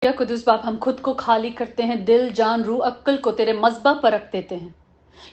या कुदूस बाप, हम खुद को खाली करते हैं, दिल जान रूह अक्ल को तेरे मज़बा पर रख देते हैं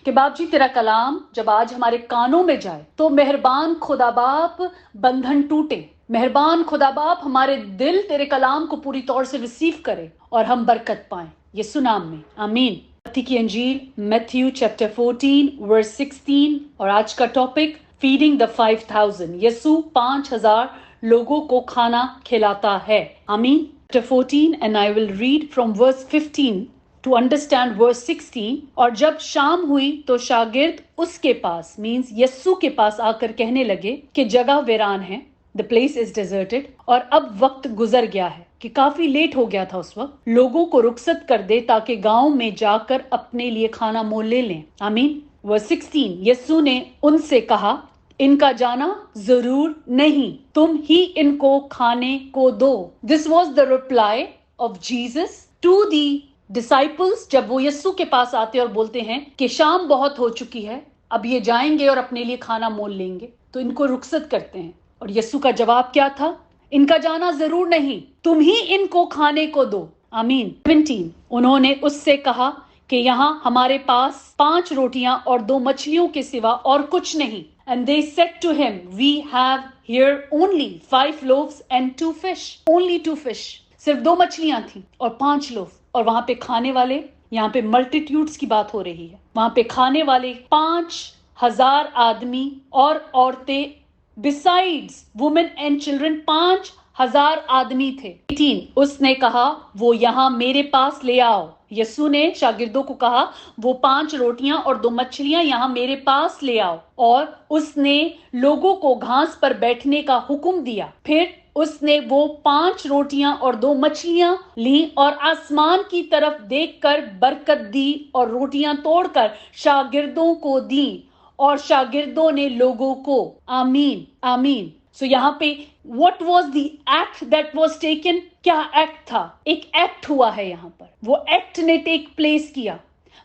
कि बाप जी तेरा कलाम जब आज हमारे कानों में जाए तो मेहरबान खुदा बाप बंधन टूटे। मेहरबान खुदा बाप हमारे दिल तेरे कलाम को पूरी तौर से रिसीव करे और हम बरकत पाएं, यीशु नाम में आमीन। मत्ती की अंजील मैथ्यू चैप्टर 14 वर्स 16 और आज का टॉपिक फीडिंग द 5000। यीशु 5000 लोगों को खाना खिलाता है, आमीन। Chapter 14 and I will read from verse 15 to understand verse 16। और जब शाम हुई तो शागिर्द उसके पास मीन्स यस्सु के पास आकर कहने लगे कि जगह वीरान है, the place is deserted, और अब वक्त गुजर गया है कि काफी लेट हो गया था उस वक्त, लोगों को रुखसत कर दे ताकि गांव में जाकर अपने लिए खाना मोल ले लें, आमीन। वर्स 16, यस्सु ने उनसे कहा इनका जाना जरूर नहीं, तुम ही इनको खाने को दो। This was the reply of Jesus to the disciples. जब वो यस्सु के पास आते और बोलते हैं कि शाम बहुत हो चुकी है, अब ये जाएंगे और अपने लिए खाना मोल लेंगे, तो इनको रुखसत करते हैं। और यस्सु का जवाब क्या था? इनका जाना जरूर नहीं, तुम ही इनको खाने को दो, आमीन। 17, उन्होंने उससे कहा कि यहाँ हमारे पास 5 रोटियां और 2 मछलियों के सिवा और कुछ नहीं। And they said to him, we have here only 5 loaves and 2 fish. Only 2 fish. सिर्फ 2 मछलियां थी और 5 लोफ। और वहां पे खाने वाले, यहाँ पे मल्टीट्यूड्स की बात हो रही है, वहां पे खाने वाले 5000 आदमी और औरतें, besides women and children 5000 आदमी थे। 18, उसने कहा वो यहाँ मेरे पास ले आओ। यस्सु ने शागिर्दों को कहा वो 5 रोटियां और 2 मछलियां यहाँ मेरे पास ले आओ, और उसने लोगों को घास पर बैठने का हुक्म दिया। फिर उसने वो 5 रोटियां और 2 मछलियां ली और आसमान की तरफ देखकर बरकत दी और रोटियां तोड़कर शागिर्दों को दी और शागिर्दों ने लोगों को, आमीन आमीन। सो यहाँ पे what was the act that was taken? क्या एक्ट था? एक एक्ट हुआ है यहाँ पर, वो एक्ट ने टेक प्लेस किया।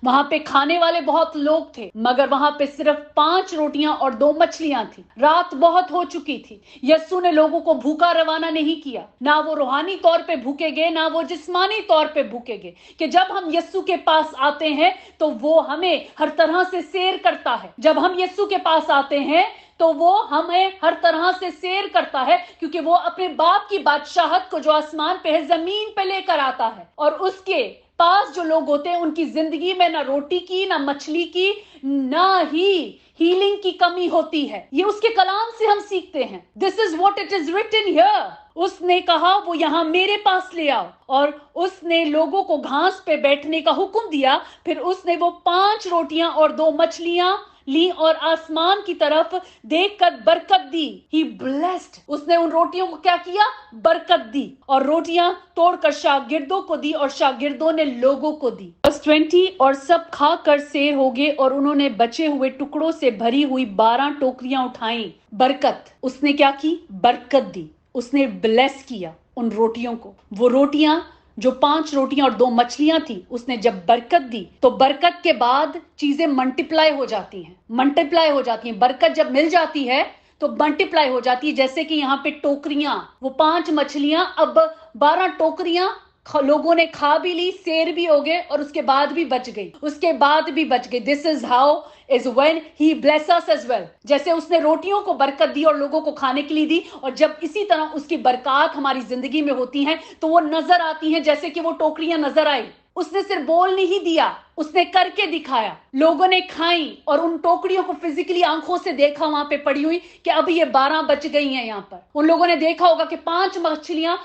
वहां पे खाने वाले बहुत लोग थे, मगर वहां पे सिर्फ 5 रोटियां और 2 मछलियां थी। रात बहुत हो चुकी थी। यस्सु ने लोगों को भूखा रवाना नहीं किया, ना वो रूहानी तौर पे भूखे गए, ना वो जिस्मानी तौर पे भूखे गए। कि जब हम यस्सु के पास आते हैं तो वो हमें हर तरह से सेर करता है। जब हम यस्सु के पास आते हैं तो वो हमें हर तरह से सेर करता है, क्योंकि वो अपने बाप की बादशाहत को जो आसमान पे है जमीन पे लेकर आता है। और उसके पास जो लोग होते हैं उनकी जिंदगी में ना रोटी की, ना मछली की, ना ही हीलिंग की कमी होती है। ये उसके कलाम से हम सीखते हैं। This is what it is written here. उसने कहा वो यहाँ मेरे पास ले आओ, और उसने लोगों को घास पे बैठने का हुक्म दिया। फिर उसने वो 5 रोटियां और 2 मछलियां ली और आसमान की तरफ देखकर बरकत दी। He blessed। उसने उन रोटियों को क्या किया? बरकत दी, और रोटियां तोड़कर शागिर्दों को दी और शागिर्दों ने लोगों को दी। Verse 20, और सब खाकर सेर हो गए और उन्होंने बचे हुए टुकड़ों से भरी हुई 12 टोकरियां उठाई। बरकत, उसने क्या की? बरकत दी। उसने ब्लेस किया उन रोटियों को। वो रोटियां जो 5 रोटियां और 2 मछलियां थी, उसने जब बरकत दी तो बरकत के बाद चीजें मल्टीप्लाई हो जाती हैं। मल्टीप्लाई हो जाती हैं। बरकत जब मिल जाती है तो मल्टीप्लाई हो जाती है। जैसे कि यहाँ पे टोकरियां, वो 5 मछलियां अब 12 टोकरियां लोगों ने खा भी ली, सेर भी हो गए, और उसके बाद भी बच गई, उसके बाद भी बच गई। This is how is when he bless us as well। जैसे उसने रोटियों को बरकत दी और लोगों को खाने के लिए दी, और जब इसी तरह उसकी बरकत हमारी जिंदगी में होती हैं तो वो नजर आती हैं, जैसे कि वो टोकरियां नजर आई। उसने सिर्फ बोल नहीं दिया, उसने करके दिखाया। लोगों ने खाई और उन टोकरियों को फिजिकली आंखों से देखा, वहां पे पड़ी हुई कि अब ये 12 बच गई हैं। यहाँ पर उन लोगों ने देखा होगा कि 5 रोटियां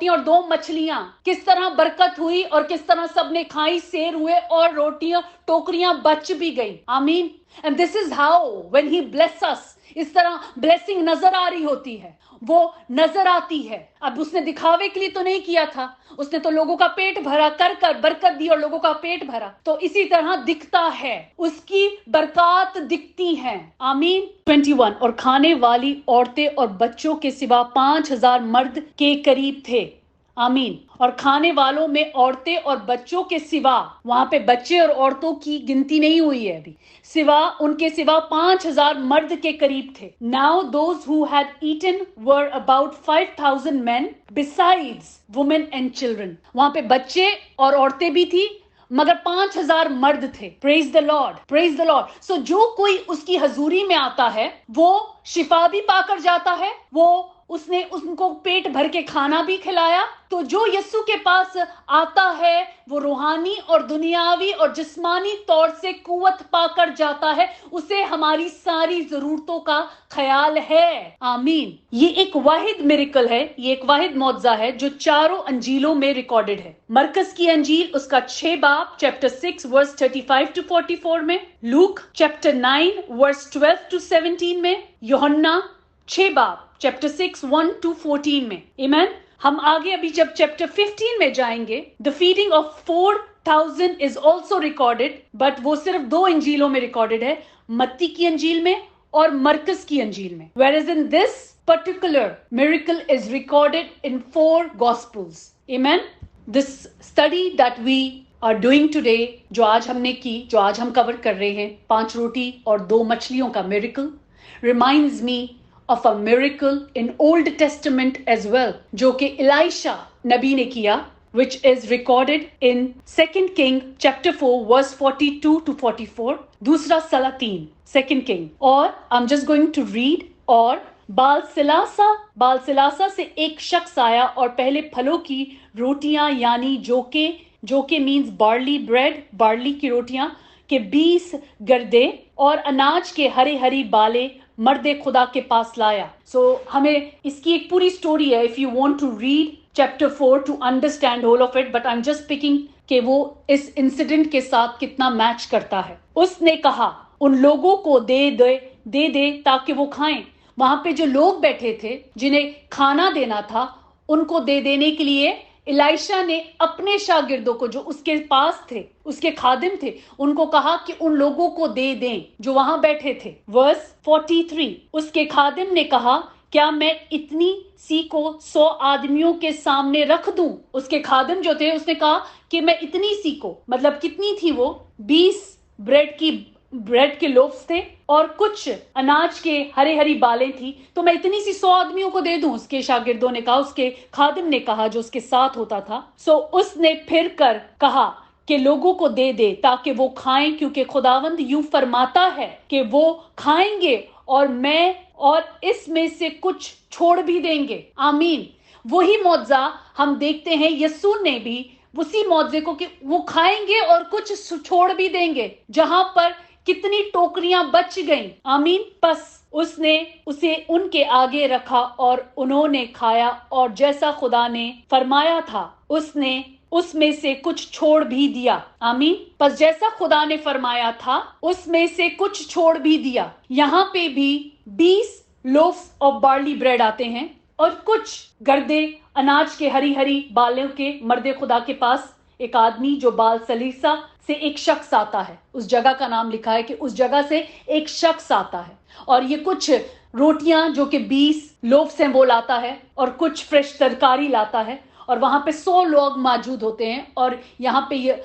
और 2 मछलियां, किस तरह बरकत हुई और किस तरह सबने खाई, सेर हुए और रोटियां टोकरियां बच भी गई, आमीन। And this is how when he bless us, इस तरह ब्लेसिंग नजर आ रही होती है, वो नजर आती है। अब उसने दिखावे के लिए तो नहीं किया था, उसने तो लोगों का पेट भरा, कर कर बरकत दी और लोगों का पेट भरा। तो इसी तरह दिखता है, उसकी बरकत दिखती है, आमीन। 21, और खाने वाली औरतें और बच्चों के सिवा 5000 मर्द के करीब थे, आमीन। और खाने वालों में औरतें और बच्चों के सिवा, वहां पे बच्चे और औरतों की गिनती नहीं हुई है अभी, सिवा उनके सिवा 5,000 मर्द के करीब थे। Now those who had eaten were about 5,000 men besides women and children। वहां पे बच्चे और औरतें भी थी, मगर 5,000 मर्द थे। Praise the lord, praise the lord. So जो कोई उसकी हजूरी में आता है वो शिफा भी पाकर जाता है, वो उसने उनको पेट भर के खाना भी खिलाया। तो जो यीशु के पास आता है वो रूहानी और दुनियावी और जिस्मानी तौर से कुव्वत पाकर जाता है, उसे हमारी सारी जरूरतों का ख्याल है। आमीन। ये एक वाहिद मिरेकल है, ये एक वाहिद मौजज़ा है जो चारों अंजीलों में रिकॉर्डेड है। मरकस की अंजील उसका 6 बाब चैप्टर 6 वर्स 35 to 44 में, लूक चैप्टर 9 वर्स 12 to 17 में, यूहन्ना 6 बाब चैप्टर 6 1 to 14 में। आमीन। हम आगे अभी जब चैप्टर 15 में जाएंगे, the feeding of 4,000 is also recorded, but वो सिर्फ 2 अंजीलों में रिकॉर्डेड है, मत्ती की अंजील में और मरकस की अंजील में। Whereas in this particular miracle is recorded in 4 gospels। Amen। This study that we are doing today, जो आज हमने की, जो आज हम कवर कर रहे हैं, 5 रोटी और 2 मछलियों का miracle, reminds me of a miracle in Old Testament as well, जो कि Elisha नबी ने किया, which is recorded in 2 King chapter 4 verse 42 to 44, दूसरा सलातीन 2 King। और I'm just going to read। और बालसिलासा से एक शख्स आया और पहले फलों की रोटियां यानी जोके मीन्स बार्ली ब्रेड, बार्ली की रोटियां के 20 गर्दे और अनाज के हरी हरी बाले मर्दे खुदा के पास लाया। सो हमें इसकी एक पूरी स्टोरी है, if you want to read chapter 4 to understand whole of it, but I am just picking कि वो इस इंसिडेंट के साथ कितना मैच करता है। उसने कहा उन लोगों को दे ताकि वो खाएं। वहां पे जो लोग बैठे थे जिन्हें खाना देना था, उनको दे देने के लिए इलाइशा ने अपने शागिर्दों को, जो उसके पास थे, उसके खादिम थे, उनको कहा कि उन लोगों को दे दें जो वहां बैठे थे। वर्स 43, उसके खादिम ने कहा क्या मैं इतनी सी को 100 आदमियों के सामने रख दूं? उसके खादिम जो थे उसने कहा कि मैं इतनी सी को, मतलब कितनी थी वो, 20 ब्रेड के लोफ्स थे और कुछ अनाज के हरी हरी बालें थी, तो मैं इतनी सी 100 आदमियों को दे दूं? उसके शागिर्दों ने कहा, उसके खादिम ने कहा जो उसके साथ होता था। सो उसने फिर कर कहा कि लोगों को दे दे ताकि वो खाएं, क्योंकि खुदावंद यूं फरमाता है कि वो खाएंगे और इसमें से कुछ छोड़ भी देंगे। आमीन। वही मौजज़ा हम देखते हैं यीशु ने भी उसी मौजज़े को कि वो खाएंगे और कुछ छोड़ भी देंगे, जहां पर कितनी टोकरियां बच गईं। आमीन। बस उसने उसे उनके आगे रखा और उन्होंने खाया, और जैसा खुदा ने फरमाया था उसने उसमें से कुछ छोड़ भी दिया। आमीन। बस जैसा खुदा ने फरमाया था उसमें से कुछ छोड़ भी दिया। यहाँ पे भी 20 लोफ्स ऑफ बार्ली ब्रेड आते हैं और कुछ गर्दे अनाज के हरी हरी बालों के मर्दे खुदा के पास एक आदमी जो बाल सलीसा से एक शख्स आता है, उस जगह का नाम लिखा है कि उस जगह से एक शख्स आता है, और ये कुछ रोटियां जो कि 20 लोफ्स हैं वो लाता है और कुछ फ्रेश तरकारी लाता है, और वहां पे 100 लोग मौजूद होते हैं, और यहाँ पे ये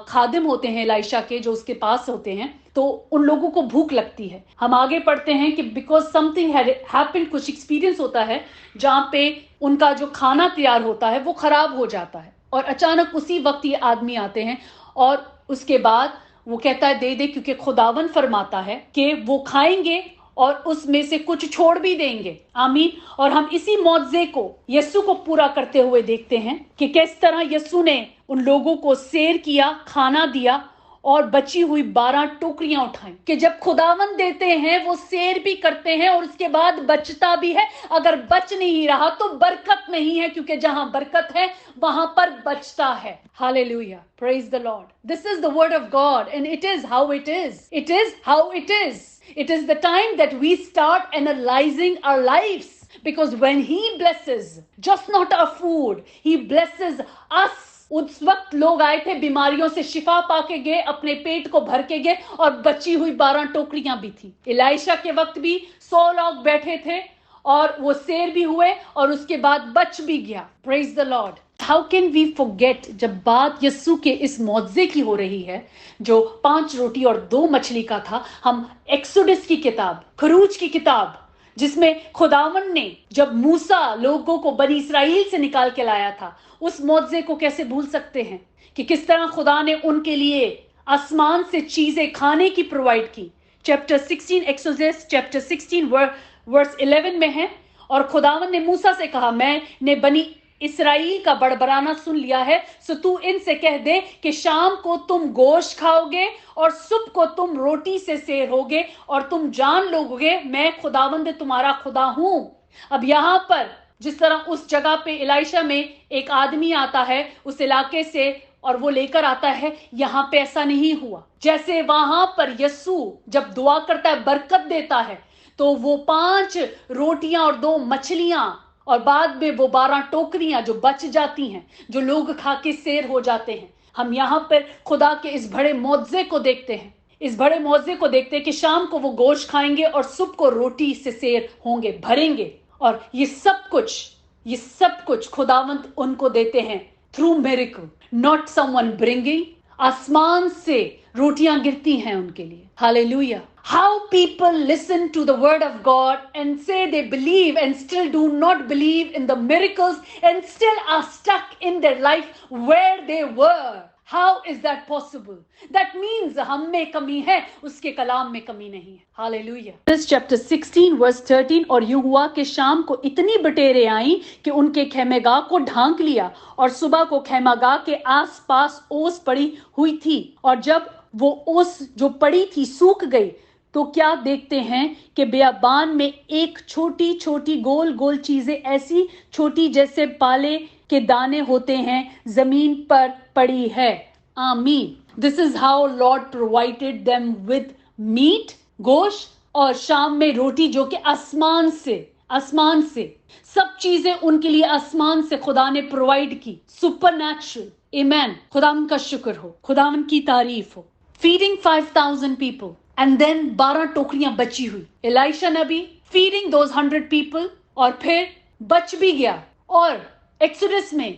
खादिम होते हैं इलाइशा के जो उसके पास होते हैं। तो उन लोगों को भूख लगती है। हम आगे पढ़ते हैं कि बिकॉज समथिंग हैड हैपेंड, कुछ एक्सपीरियंस होता है जहाँ पे उनका जो खाना तैयार होता है वो खराब हो जाता है, और अचानक उसी वक्त ये आदमी आते हैं और उसके बाद वो कहता है दे दे, क्योंकि खुदावन फरमाता है कि वो खाएंगे और उसमें से कुछ छोड़ भी देंगे। आमीन। और हम इसी मौजज़े को यीशु को पूरा करते हुए देखते हैं कि किस तरह यीशु ने उन लोगों को सैर किया, खाना दिया और बची हुई 12 टोकरियां उठाई, कि जब खुदावन देते हैं वो सैर भी करते हैं और उसके बाद बचता भी है। अगर बच नहीं रहा तो बरकत नहीं है, क्योंकि जहां बरकत है वहां पर बचता है। Hallelujah, praise the Lord. This is the word of God and it is how it is. It is how it is. It is the time that we start analyzing our lives, because when he blesses just not our food, he blesses us। उस वक्त लोग आए थे, बीमारियों से शिफा पाके गए, अपने पेट को भर के गए, और बची हुई 12 टोकरियां भी थी। इलाइशा के वक्त भी 100 लोग बैठे थे اور وہ سیر بھی ہوئے اور اس کے بعد بچ بھی گیا. Praise the lord. How can we forget جب بات یسوع کے اس معجزے کی ہو رہی ہے جو 5 روٹی اور 2 مچھلی کا تھا. ہم ایکسوڈس کی کتاب، خروج کی کتاب، جس میں خداوند نے جب موسیٰ لوگوں کو بنی اسرائیل سے نکال کے لایا تھا، اس معجزے کو کیسے بھول سکتے ہیں کہ کس طرح خدا نے ان کے لیے آسمان سے چیزیں کھانے کی پرووائڈ کی. چیپٹر 16 ایکسوڈس چیپٹر 16 ورس 11 میں ہے. اور خداوند نے موسیٰ سے کہا، میں نے بنی اسرائیل کا بڑبڑانا سن لیا ہے، سو تو ان سے کہہ دے کہ شام کو تم گوشت کھاؤ گے اور صبح کو تم روٹی سے سیر ہوگے اور تم جان لو گے میں خداوند تمہارا خدا ہوں. اب یہاں پر جس طرح اس جگہ پہ الائشہ میں ایک آدمی آتا ہے اس علاقے سے اور وہ لے کر آتا ہے، یہاں پہ ایسا نہیں ہوا. جیسے وہاں پر یسوع جب دعا کرتا ہے، برکت دیتا ہے، تو وہ 5 روٹیاں اور 2 مچھلیاں اور بعد میں وہ 12 ٹوکریاں جو بچ جاتی ہیں، جو لوگ کھا کے سیر ہو جاتے ہیں. ہم یہاں پر خدا کے اس بڑے معجزے کو دیکھتے ہیں، اس بڑے معجزے کو دیکھتے ہیں کہ شام کو وہ گوشت کھائیں گے اور صبح کو روٹی سے سیر ہوں گے، بھریں گے. اور یہ سب کچھ خداوند ان کو دیتے ہیں through miracle, not some one bringing. آسمان سے روٹیاں گرتی ہیں ان کے لیے. ہاللیلویا. How people listen to the word of God and say they believe and still do not believe in the miracles and still are stuck in their life where they were. How is that possible? That means ہم میں کمی ہے، اس کے کلام میں کمی نہیں ہے. Hallelujah. This chapter 16 verse 13. اور یوں ہوا کہ شام کو اتنی بٹیریں آئیں کہ ان کے خیمہ گاہ کو ڈھانک لیا اور صبح کو خیمہ گاہ کے آس پاس اوس پڑی ہوئی تھی. اور جب وہ اوس جو پڑی تھی سوکھ گئی تو کیا دیکھتے ہیں کہ بیابان میں ایک چھوٹی چھوٹی گول گول چیزیں ایسی چھوٹی جیسے پالے کے دانے ہوتے ہیں زمین پر پڑی ہے. آمین. This is how Lord provided them with meat, گوشت، اور شام میں روٹی جو کہ آسمان سے سب چیزیں ان کے لیے آسمان سے خدا نے پرووائڈ کی. Super natural. ایمین. خدا ان کا شکر ہو، خدا ان کی تعریف ہو. Feeding 5,000 people. And then 12 ٹوکریاں بچی ہوئی. الائشہ نبی feeding those 100 people اور پھر بچ بھی گیا. اور ایکسوڈس میں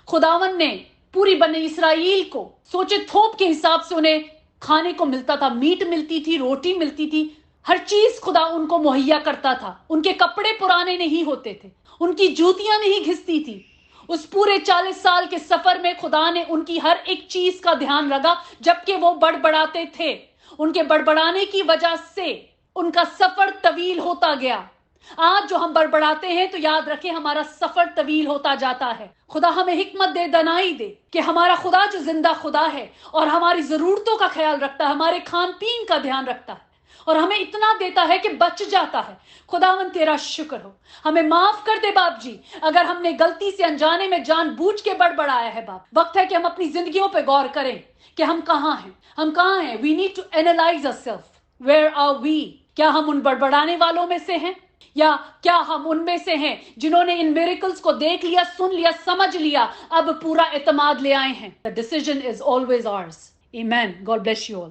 خداوند نے پوری بنی اسرائیل کو سوچے تھوپ کے حساب سے انہیں کھانے کو ملتا تھا، میٹ ملتی تھی، روٹی ملتی تھی، ہر چیز خدا ان کو مہیا کرتا تھا. ان کے کپڑے پرانے نہیں ہوتے تھے، ان کی جوتیاں نہیں گھستی تھی. اس پورے 40 سال کے سفر میں خدا نے ان کی ہر ایک چیز کا دھیان رکھا جبکہ وہ بڑبڑاتے تھے. ان کے بڑبڑانے کی وجہ سے ان کا سفر طویل ہوتا گیا. آج جو ہم بڑبڑاتے ہیں تو یاد رکھیں ہمارا سفر طویل ہوتا جاتا ہے. خدا ہمیں حکمت دے، دانائی دے کہ ہمارا خدا جو زندہ خدا ہے اور ہماری ضرورتوں کا خیال رکھتا ہے، ہمارے کھان پین کا دھیان رکھتا ہے اور ہمیں اتنا دیتا ہے کہ بچ جاتا ہے. خداوند تیرا شکر ہو. ہمیں معاف کر دے باپ جی اگر ہم نے غلطی سے انجانے میں جان بوجھ کے بڑبڑایا ہے. باپ وقت ہے کہ ہم اپنی زندگیوں پہ غور کریں کہ ہم کہاں ہیں. We need to analyze ourselves. Where are we? کیا ہم ان بڑبڑانے والوں میں سے ہیں یا کیا ہم ان میں سے ہیں جنہوں نے ان میریکلز کو دیکھ لیا، سن لیا، سمجھ لیا، اب پورا اعتماد لے آئے ہیں. The decision is always ours. Amen. God bless you all.